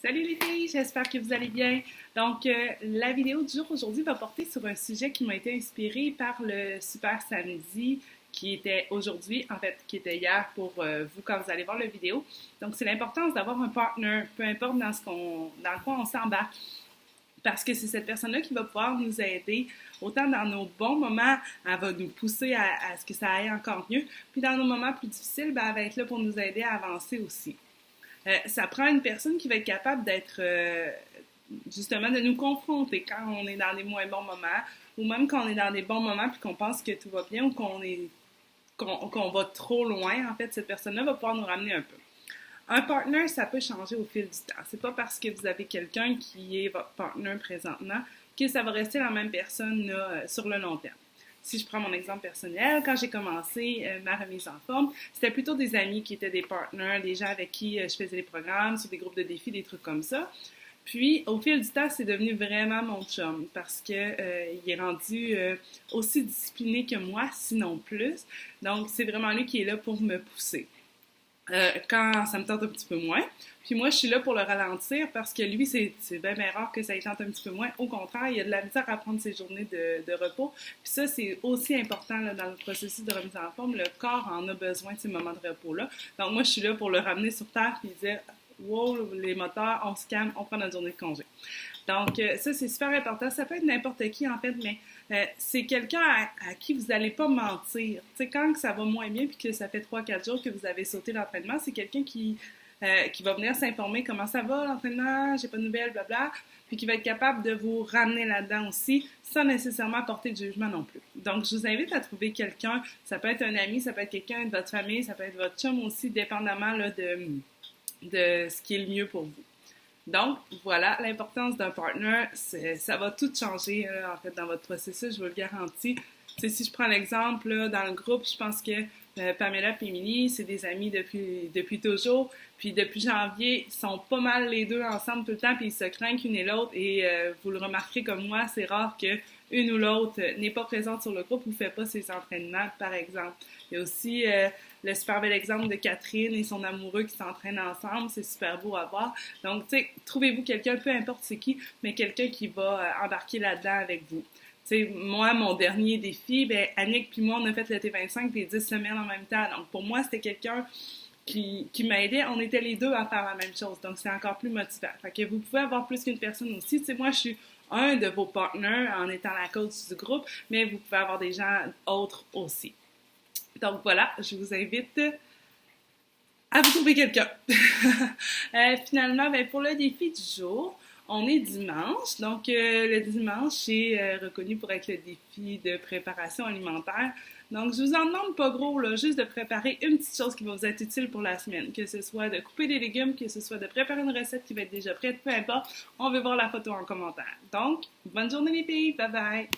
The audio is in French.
Salut les filles, j'espère que vous allez bien. Donc, la vidéo du jour aujourd'hui va porter sur un sujet qui m'a été inspiré par le Super Samedi qui était aujourd'hui, en fait, qui était hier pour vous quand vous allez voir la vidéo. Donc, c'est l'importance d'avoir un partner, peu importe dans quoi on s'embarque, parce que c'est cette personne-là qui va pouvoir nous aider, autant dans nos bons moments, elle va nous pousser à ce que ça aille encore mieux, puis dans nos moments plus difficiles, ben, elle va être là pour nous aider à avancer aussi. Ça prend une personne qui va être capable d'être, justement, de nous confronter quand on est dans des moins bons moments, ou même quand on est dans des bons moments puis qu'on pense que tout va bien ou qu'on va trop loin. En fait, cette personne-là va pouvoir nous ramener un peu. Un partner, ça peut changer au fil du temps. C'est pas parce que vous avez quelqu'un qui est votre partner présentement que ça va rester la même personne là, sur le long terme. Si je prends mon exemple personnel, quand j'ai commencé ma remise en forme, c'était plutôt des amis qui étaient des partners, des gens avec qui je faisais des programmes, sur des groupes de défis, des trucs comme ça. Puis, au fil du temps, c'est devenu vraiment mon chum parce que il est rendu aussi discipliné que moi, sinon plus. Donc, c'est vraiment lui qui est là pour me pousser. Quand ça me tente un petit peu moins. Puis moi, je suis là pour le ralentir parce que lui, c'est bien, bien rare que ça lui tente un petit peu moins. Au contraire, il a de la misère à prendre ses journées de repos. Puis ça, c'est aussi important là, dans le processus de remise en forme. Le corps en a besoin de ces moments de repos-là. Donc moi, je suis là pour le ramener sur terre et dire wow, les moteurs, on se calme, on prend notre journée de congé. Donc, ça, c'est super important. Ça peut être n'importe qui, en fait, mais c'est quelqu'un à qui vous n'allez pas mentir. Tu sais, quand ça va moins bien puis que ça fait 3-4 jours que vous avez sauté l'entraînement, c'est quelqu'un qui va venir s'informer comment ça va l'entraînement, j'ai pas de nouvelles, blabla, puis qui va être capable de vous ramener là-dedans aussi, sans nécessairement porter de jugement non plus. Donc, je vous invite à trouver quelqu'un, ça peut être un ami, ça peut être quelqu'un de votre famille, ça peut être votre chum aussi, dépendamment là, de ce qui est le mieux pour vous. Donc, voilà, l'importance d'un partner, ça va tout changer, en fait, dans votre processus, je vous le garantis. T'sais, si je prends l'exemple, là, dans le groupe, je pense que Pamela et Émilie, c'est des amis depuis toujours. Puis depuis janvier, ils sont pas mal les deux ensemble tout le temps, puis ils se craignent l'une et l'autre. Et vous le remarquerez comme moi, c'est rare que une ou l'autre n'est pas présente sur le groupe ou ne fait pas ses entraînements, par exemple. Il y a aussi le super bel exemple de Catherine et son amoureux qui s'entraînent ensemble. C'est super beau à voir. Donc, tu sais, trouvez-vous quelqu'un, peu importe c'est qui, mais quelqu'un qui va embarquer là-dedans avec vous. Tu sais, moi, mon dernier défi, ben, Annick puis moi, on a fait le T25 puis 10 semaines en même temps. Donc, pour moi, c'était quelqu'un qui m'aidait. On était les deux à faire la même chose. Donc, c'est encore plus motivant. Fait que vous pouvez avoir plus qu'une personne aussi. Tu sais, moi, je suis un de vos partenaires en étant la coach du groupe, mais vous pouvez avoir des gens autres aussi. Donc, voilà, je vous invite à vous trouver quelqu'un. Finalement, ben, pour le défi du jour, on est dimanche. Donc, le dimanche est reconnu pour être le défi de préparation alimentaire. Donc, je vous en demande pas gros, là, juste de préparer une petite chose qui va vous être utile pour la semaine. Que ce soit de couper des légumes, que ce soit de préparer une recette qui va être déjà prête, peu importe. On veut voir la photo en commentaire. Donc, bonne journée les filles. Bye bye!